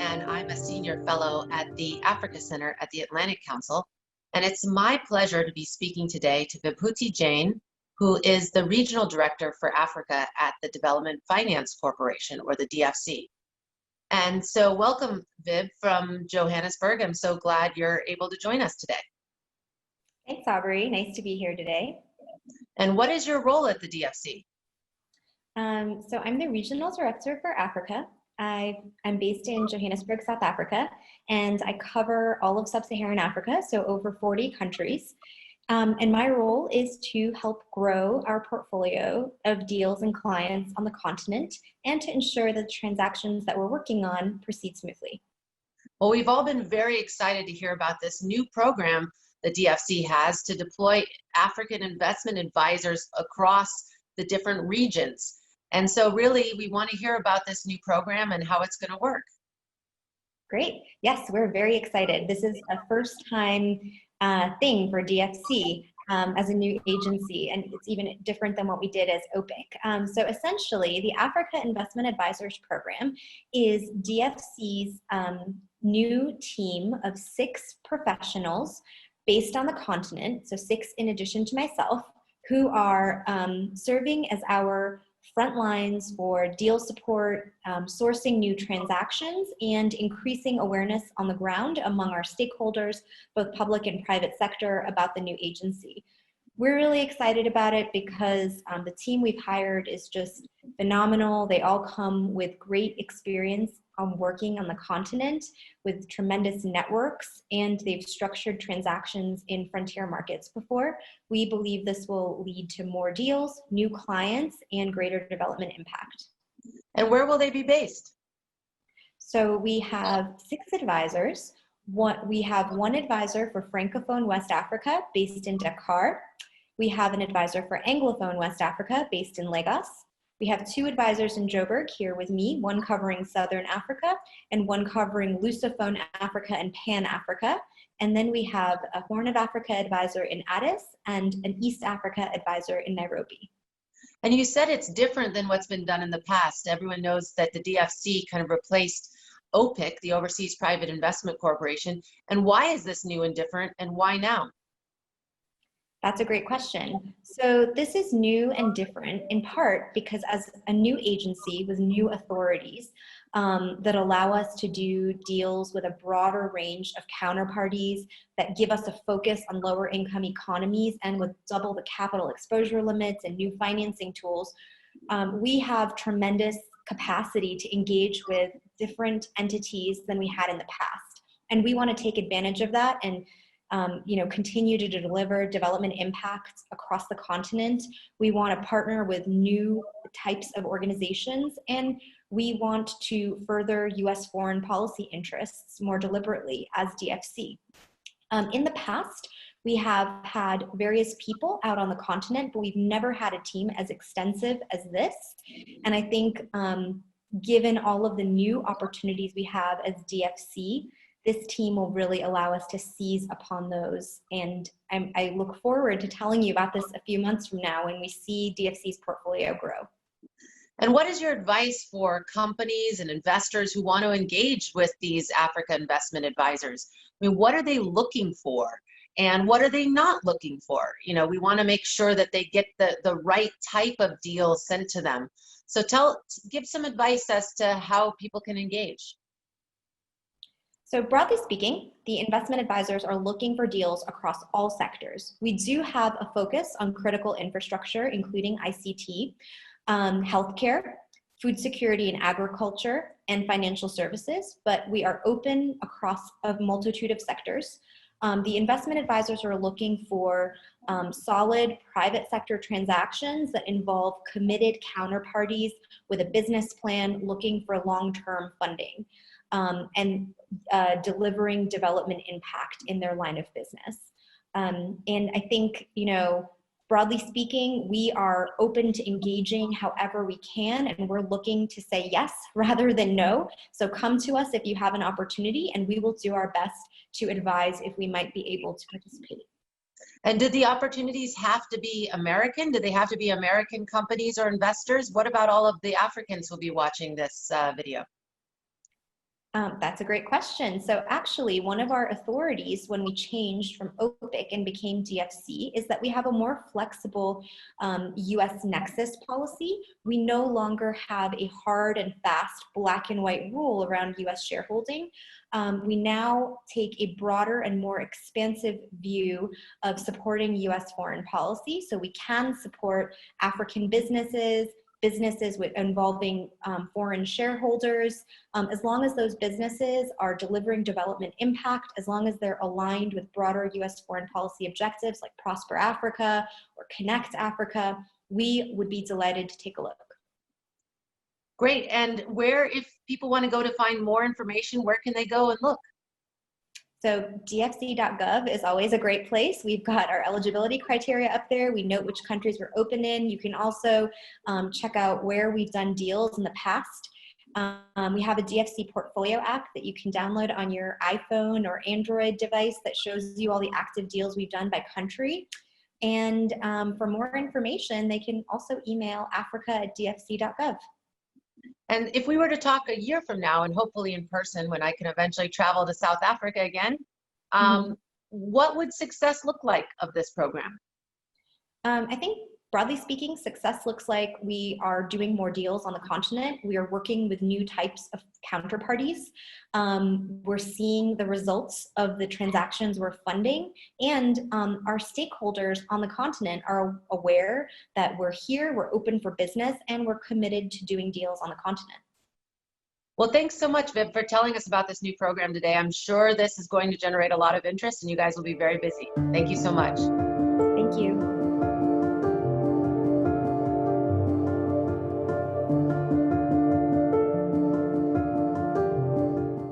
and I'm a senior fellow at the Africa Center at the Atlantic Council. And it's my pleasure to be speaking today to Vibhuti Jain, who is the Regional Director for Africa at the Development Finance Corporation, or the DFC. And so welcome, Vib, from Johannesburg. I'm so glad you're able to join us today. Thanks, Aubrey. Nice to be here today. And what is your role at the DFC? So I'm the Regional Director for Africa. I'm based in Johannesburg, South Africa, and I cover all of Sub-Saharan Africa, so over 40 countries. And my role is to help grow our portfolio of deals and clients on the continent and to ensure that the transactions that we're working on proceed smoothly. Well, we've all been very excited to hear about this new program the DFC has to deploy African investment advisors across the different regions. And so really, we want to hear about this new program and how it's going to work. Great. Yes, we're very excited. This is a first-time thing for DFC as a new agency, and it's even different than what we did as OPIC. So essentially, the Africa Investment Advisors Program is DFC's new team of 6 professionals based on the continent, so 6 in addition to myself, who are serving as our front lines for deal support, sourcing new transactions, and increasing awareness on the ground among our stakeholders, both public and private sector, about the new agency. We're really excited about it because the team we've hired is just phenomenal. They all come with great experience on working on the continent with tremendous networks, and they've structured transactions in frontier markets before. We believe this will lead to more deals, new clients, and greater development impact. And where will they be based? So we have 6 advisors. We have 1 advisor for Francophone West Africa based in Dakar. We have an advisor for Anglophone West Africa based in Lagos. We have 2 advisors in Joburg here with me, 1 covering Southern Africa and 1 covering Lusophone Africa and Pan-Africa. And then we have a Horn of Africa advisor in Addis and an East Africa advisor in Nairobi. And you said it's different than what's been done in the past. Everyone knows that the DFC kind of replaced OPIC, the Overseas Private Investment Corporation. And why is this new and different, and why now? That's a great question. So this is new and different in part because as a new agency with new authorities that allow us to do deals with a broader range of counterparties that give us a focus on lower income economies, and with double the capital exposure limits and new financing tools, we have tremendous capacity to engage with different entities than we had in the past. And we want to take advantage of that and continue to deliver development impacts across the continent. We want to partner with new types of organizations, and we want to further U.S. foreign policy interests more deliberately as DFC. In the past, we have had various people out on the continent, but we've never had a team as extensive as this. And I think given all of the new opportunities we have as DFC, this team will really allow us to seize upon those. And I look forward to telling you about this a few months from now when we see DFC's portfolio grow. And what is your advice for companies and investors who want to engage with these Africa investment advisors? I mean, what are they looking for? And what are they not looking for? You know, we want to make sure that they get the right type of deal sent to them. So give some advice as to how people can engage. So broadly speaking, the investment advisors are looking for deals across all sectors. We do have a focus on critical infrastructure, including ICT, healthcare, food security and agriculture, and financial services, but we are open across a multitude of sectors. The investment advisors are looking for solid private sector transactions that involve committed counterparties with a business plan looking for long-term funding. And delivering development impact in their line of business. And I think, broadly speaking, we are open to engaging however we can, and we're looking to say yes rather than no. So come to us if you have an opportunity, and we will do our best to advise if we might be able to participate. And do the opportunities have to be American? Do they have to be American companies or investors? What about all of the Africans who will be watching this video? That's a great question. So actually, one of our authorities when we changed from OPIC and became DFC is that we have a more flexible US Nexus policy. We no longer have a hard and fast black and white rule around US shareholding. We now take a broader and more expansive view of supporting US foreign policy. So we can support African businesses involving foreign shareholders, as long as those businesses are delivering development impact, as long as they're aligned with broader US foreign policy objectives like Prosper Africa or Connect Africa, we would be delighted to take a look. Great, and where, if people want to go to find more information, where can they go and look? So dfc.gov is always a great place. We've got our eligibility criteria up there. We note which countries we're open in. You can also check out where we've done deals in the past. We have a DFC portfolio app that you can download on your iPhone or Android device that shows you all the active deals we've done by country. And for more information, they can also email africa@dfc.gov. And if we were to talk a year from now, and hopefully in person when I can eventually travel to South Africa again, what would success look like of this program? I think broadly speaking, success looks like we are doing more deals on the continent. We are working with new types of counterparties. We're seeing the results of the transactions we're funding, and our stakeholders on the continent are aware that we're here, we're open for business, and we're committed to doing deals on the continent. Well, thanks so much, Viv, for telling us about this new program today. I'm sure this is going to generate a lot of interest, and you guys will be very busy. Thank you so much. Thank you.